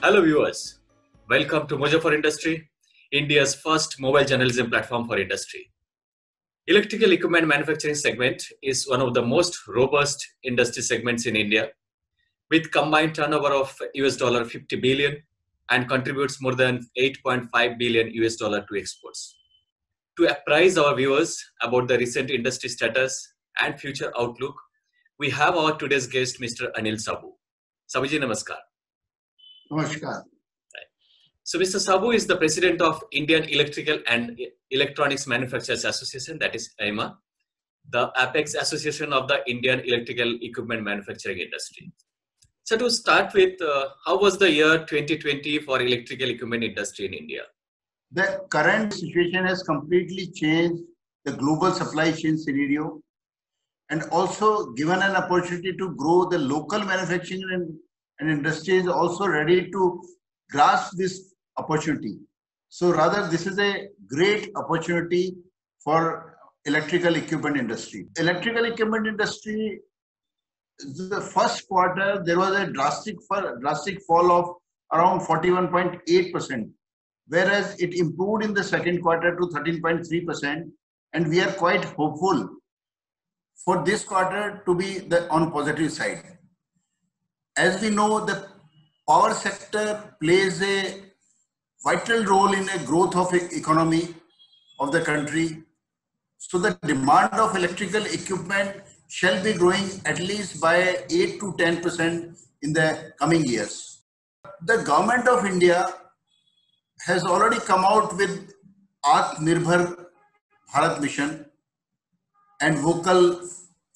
Hello viewers, welcome to Mojo for Industry, India's first mobile journalism platform for industry. Electrical equipment manufacturing segment is one of the most robust industry segments in India, with combined turnover of $50 billion and contributes more than 8.5 billion US dollar to exports. To apprise our viewers about the recent industry status and future outlook, we have our today's guest, Mr. Anil Sabu. Sabuji, namaskar. Namaskar. So Mr. Sabu is the president of Indian Electrical and Electronics Manufacturers Association, that is IEMA, the apex association of the Indian electrical equipment manufacturing industry. So to start with, how was the year 2020 for electrical equipment industry in India? The current situation has completely changed the global supply chain scenario and also given an opportunity to grow the local manufacturing and industry is also ready to grasp this opportunity. So rather, this is a great opportunity for electrical equipment industry. Electrical equipment industry, the first quarter, there was a drastic fall of around 41.8%, whereas it improved in the second quarter to 13.3%, and we are quite hopeful for this quarter to be on positive side. As we know, the power sector plays a vital role in the growth of economy of the country. So the demand of electrical equipment shall be growing at least by 8 to 10% in the coming years. The government of India has already come out with Atmanirbhar Bharat mission and vocal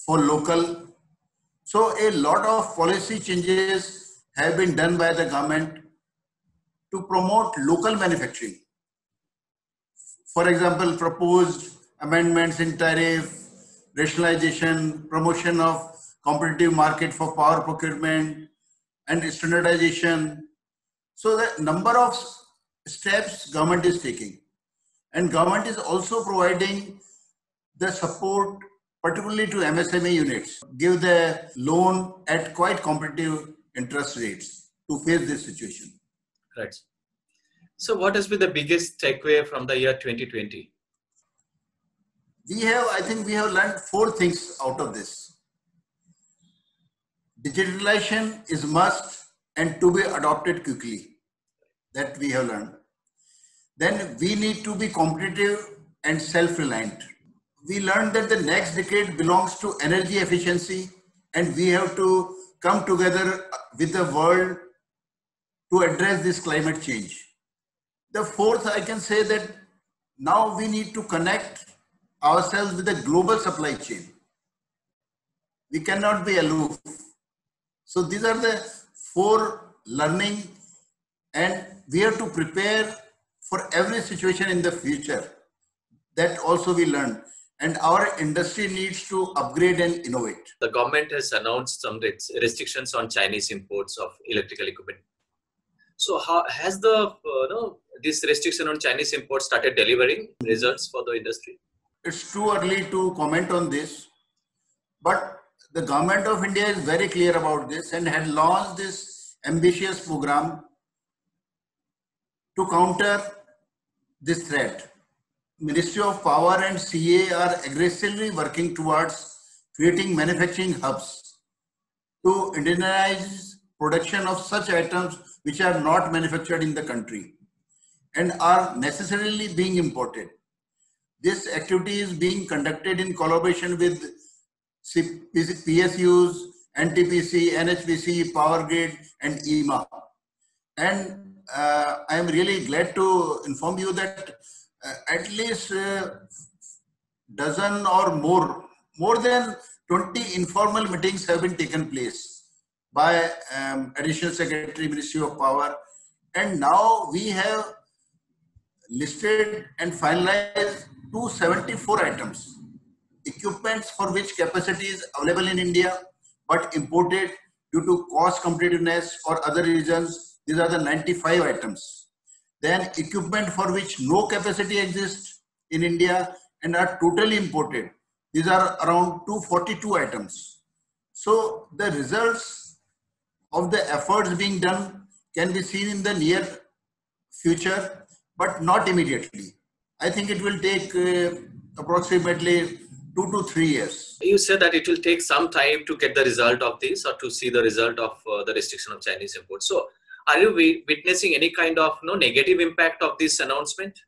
for local. So a lot of policy changes have been done by the government to promote local manufacturing. For example, proposed amendments in tariff, rationalization, promotion of competitive market for power procurement, and standardization. So the number of steps government is taking, and government is also providing the support particularly to MSME units, give the loan at quite competitive interest rates to face this situation. Right. So what has been the biggest takeaway from the year 2020? I think we have learned four things out of this. Digitalization is must and to be adopted quickly. That we have learned. Then we need to be competitive and self-reliant. We learned that the next decade belongs to energy efficiency, and we have to come together with the world to address this climate change. The fourth, I can say that now we need to connect ourselves with the global supply chain. We cannot be aloof. So these are the four learning, and we have to prepare for every situation in the future. That also we learned. And our industry needs to upgrade and innovate. The government has announced some restrictions on Chinese imports of electrical equipment. So how has this restriction on Chinese imports started delivering results for the industry? It's too early to comment on this, but the government of India is very clear about this and had launched this ambitious program to counter this threat. Ministry of Power and CA are aggressively working towards creating manufacturing hubs to indigenize production of such items which are not manufactured in the country and are necessarily being imported. This activity is being conducted in collaboration with PSUs, NTPC, NHPC, Power Grid, and IEMA. And I am really glad to inform you that at least dozen or more than 20 informal meetings have been taken place by Additional Secretary, Ministry of Power. And now we have listed and finalized 274 items, equipments for which capacity is available in India, but imported due to cost competitiveness or other reasons. These are the 95 items. Then equipment for which no capacity exists in India and are totally imported. These are around 242 items. So the results of the efforts being done can be seen in the near future, but not immediately. I think it will take approximately 2 to 3 years. You said that it will take some time to get the result of this or to see the result of the restriction of Chinese imports. So, are you witnessing any kind of negative impact of this announcement?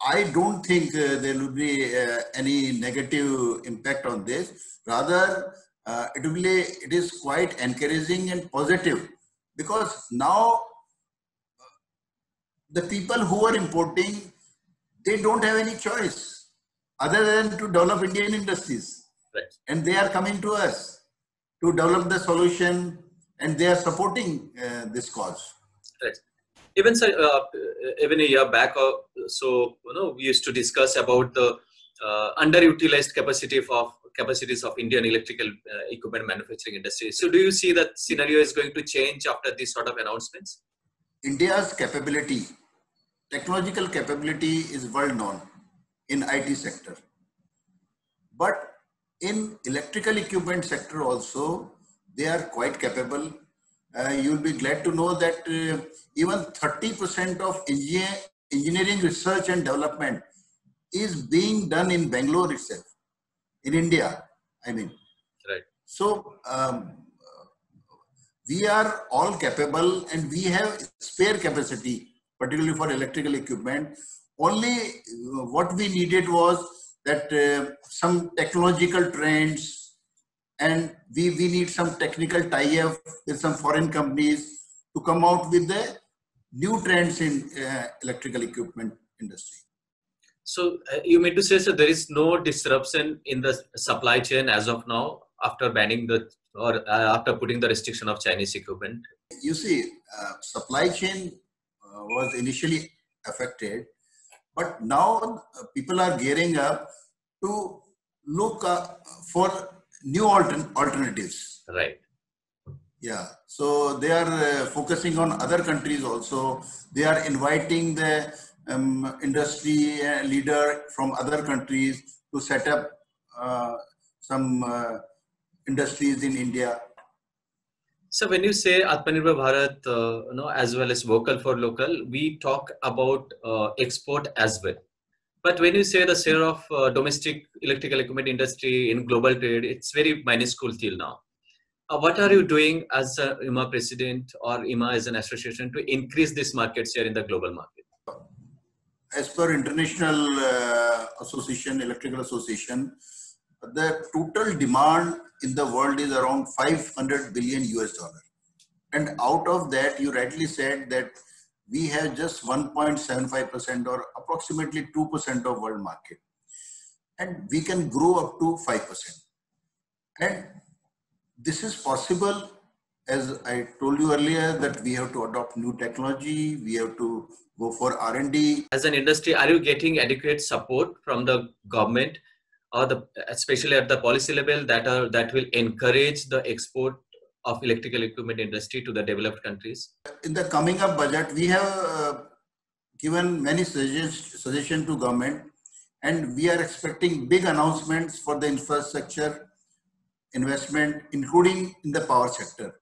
I don't think there will be any negative impact on this. Rather, it is quite encouraging and positive, because now the people who are importing, they don't have any choice other than to develop Indian industries. Right. And they are coming to us to develop the solution, and they are supporting this cause. Right. Even even a year back, we used to discuss about the underutilized capacities of Indian electrical equipment manufacturing industry. So, do you see that scenario is going to change after these sort of announcements? India's capability, technological capability, is world known in IT sector, but in electrical equipment sector also they are quite capable. You'll be glad to know that even 30% of engineering research and development is being done in Bangalore itself, in India, I mean. Right. So we are all capable, and we have spare capacity, particularly for electrical equipment. Only what we needed was that some technological trends, and we need some technical tie-up with some foreign companies to come out with the new trends in electrical equipment industry. So you mean to say, so there is no disruption in the supply chain as of now after banning after putting the restriction of Chinese equipment? You see, supply chain was initially affected, but now people are gearing up to look for new alternatives. Right. Yeah. So they are focusing on other countries also. They are inviting the industry leader from other countries to set up some industries in India. So when you say Atmanirbhar Bharat, as well as vocal for local, we talk about export as well. But when you say the share of domestic electrical equipment industry in global trade, it's very minuscule till now. What are you doing as a IMA president or IMA as an association to increase this market share in the global market? As per International Electrical Association, the total demand in the world is around 500 billion US dollar. And out of that, you rightly said that we have just 1.75% or approximately 2% of world market. And we can grow up to 5%. And this is possible, as I told you earlier, that we have to adopt new technology, we have to go for R&D. As an industry, are you getting adequate support from the government, or especially at the policy level, that will encourage the export of electrical equipment industry to the developed countries? In the coming up budget, we have given many suggestions to government, and we are expecting big announcements for the infrastructure investment, including in the power sector.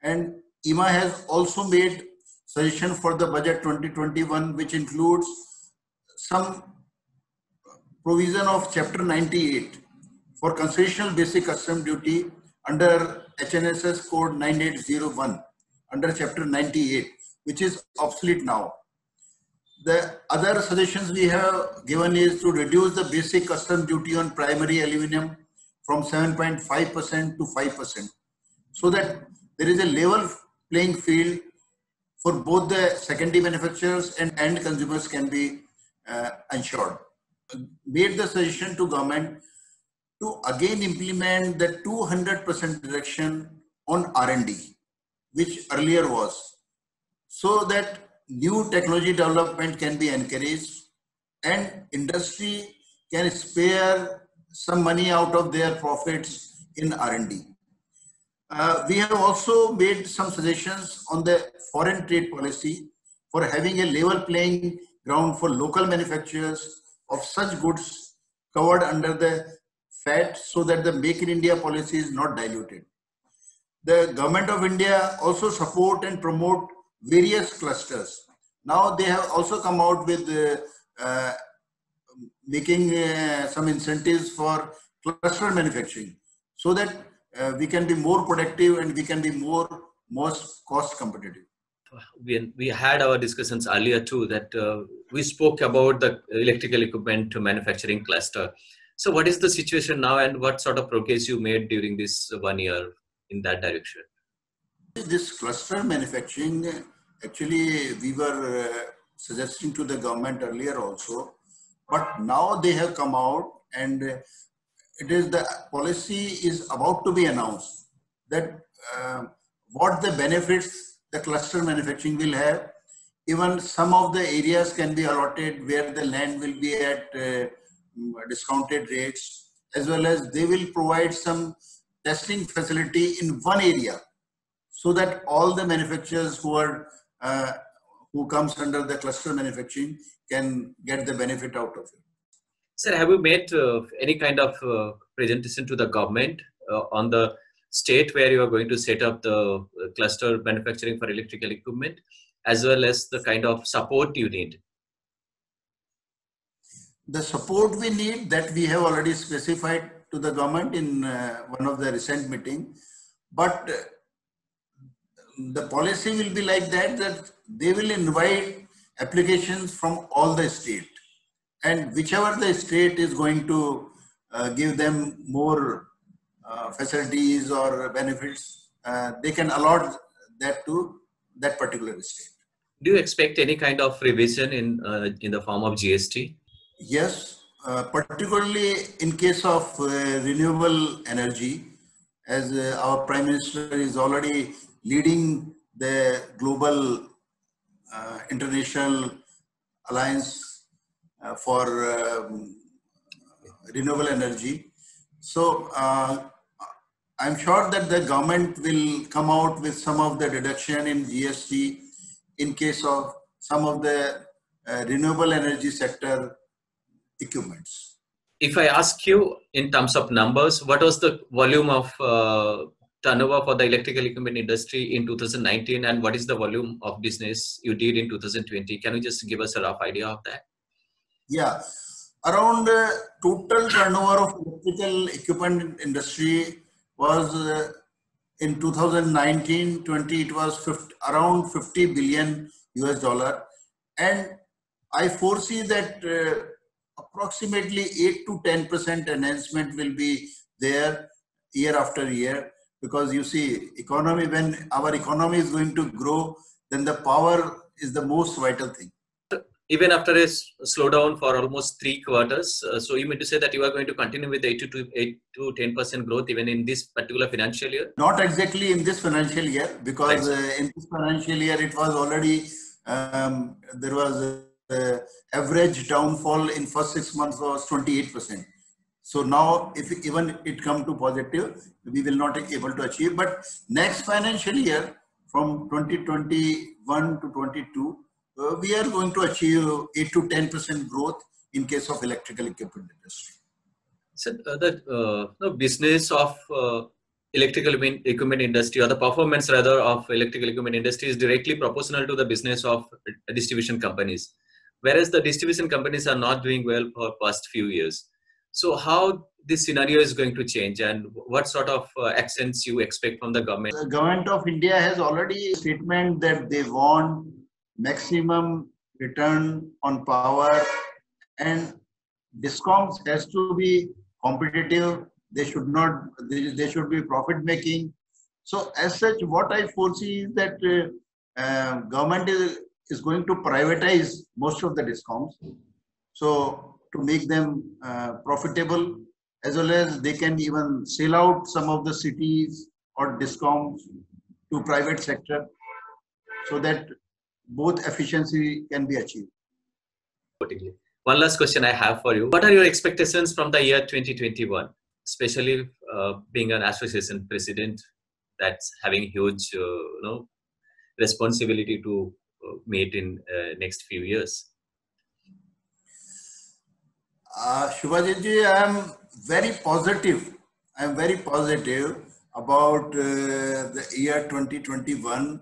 And IMA has also made suggestion for the budget 2021, which includes some provision of Chapter 98 for concessional basic custom duty under HNSS code 9801 under Chapter 98, which is obsolete now. The other suggestions we have given is to reduce the basic custom duty on primary aluminum from 7.5% to 5%, so that there is a level playing field for both the secondary manufacturers and end consumers can be ensured. Made the suggestion to government to again implement the 200% reduction on R&D, which earlier was, so that new technology development can be encouraged and industry can spare some money out of their profits in R&D. We have also made some suggestions on the foreign trade policy for having a level playing ground for local manufacturers of such goods covered under the FAT, so that the Make in India policy is not diluted. the government of India also support and promote various clusters. Now they have also come out with making some incentives for cluster manufacturing so that we can be more productive and we can be most cost competitive. We had our discussions earlier too that we spoke about the electrical equipment manufacturing cluster. So what is the situation now and what sort of progress you made during this 1 year in that direction? This cluster manufacturing, actually we were suggesting to the government earlier also, but now they have come out and it is the policy is about to be announced that what the benefits the cluster manufacturing will have. Even some of the areas can be allotted where the land will be at discounted rates, as well as they will provide some testing facility in one area so that all the manufacturers who comes under the cluster manufacturing can get the benefit out of it. Sir, have you made any kind of presentation to the government on the state where you are going to set up the cluster manufacturing for electrical equipment, as well as the kind of support you need? The support we need, that we have already specified to the government in one of the recent meetings, but the policy will be like that they will invite applications from all the state, and whichever the state is going to give them more facilities or benefits, they can allot that to that particular state. Do you expect any kind of revision in the form of GST? Yes, particularly in case of renewable energy, as our Prime Minister is already leading the global international alliance for renewable energy. So I'm sure that the government will come out with some of the deduction in GST in case of some of the renewable energy sector equipments. If I ask you in terms of numbers, what was the volume of turnover for the electrical equipment industry in 2019 and what is the volume of business you did in 2020? Can you just give us a rough idea of that? Yeah, around total turnover of electrical equipment industry was in 2019-20, it was around 50 billion US dollar, and I foresee that approximately 8 to 10% enhancement will be there year after year, because you see, economy, when our economy is going to grow, then the power is the most vital thing. Even after a slowdown for almost 3 quarters, so you mean to say that you are going to continue with 8 to 10% growth even in this particular financial year? Not exactly in this financial year, because in this financial year it was already, there was average downfall in first 6 months was 28%. So now if even it come to positive, we will not be able to achieve. But next financial year from 2021 to 22, we are going to achieve 8 to 10% growth in case of electrical equipment industry. So the business of electrical equipment industry, or the performance rather of electrical equipment industry, is directly proportional to the business of distribution companies, whereas the distribution companies are not doing well for past few years. So how this scenario is going to change and what sort of actions you expect from the government? The government of India has already a statement that they want maximum return on power, and DISCOMs has to be competitive. They should not, they should be profit making. So as such, what I foresee is that government is going to privatize most of the DISCOMs. So to make them profitable, as well as they can even sell out some of the cities or DISCOMs to private sector, so that both efficiency can be achieved. One last question I have for you. What are your expectations from the year 2021, especially being an association president that's having huge responsibility to meet in next few years? Shubhajit ji, I am very positive. I am very positive. about the year 2021,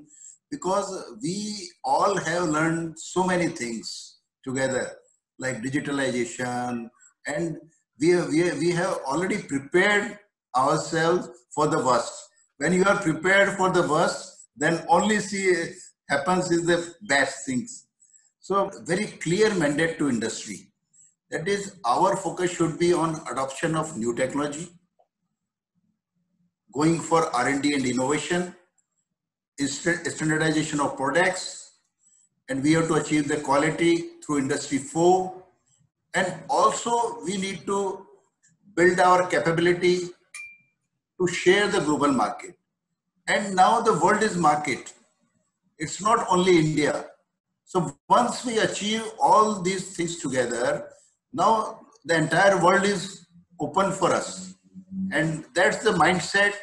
because we all have learned so many things together, like digitalization, and we have already prepared ourselves for the worst. When you are prepared for the worst, then only see happens is the best things. So very clear mandate to industry. That is, our focus should be on adoption of new technology, going for R&D and innovation, standardization of products, and we have to achieve the quality through Industry 4. And also we need to build our capability to share the global market. And now the world is market. It's not only India. So once we achieve all these things together, now the entire world is open for us. And that's the mindset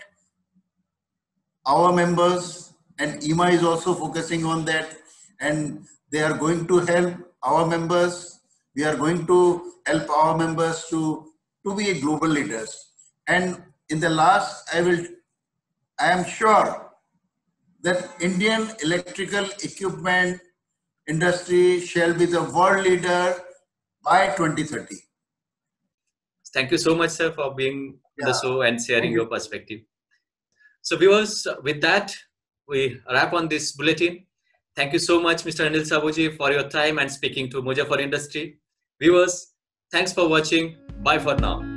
our members, and EMA is also focusing on that, and they are going to help our members. We are going to help our members to be a global leaders. And in the last, I am sure that Indian electrical equipment industry shall be the world leader by 2030. Thank you so much, sir, for being on the show and sharing Thank you. your perspective. So viewers, with that, we wrap on this bulletin. Thank you so much, Mr. Anil Sabuji, for your time and speaking to Moja for Industry. Viewers, thanks for watching. Bye for now.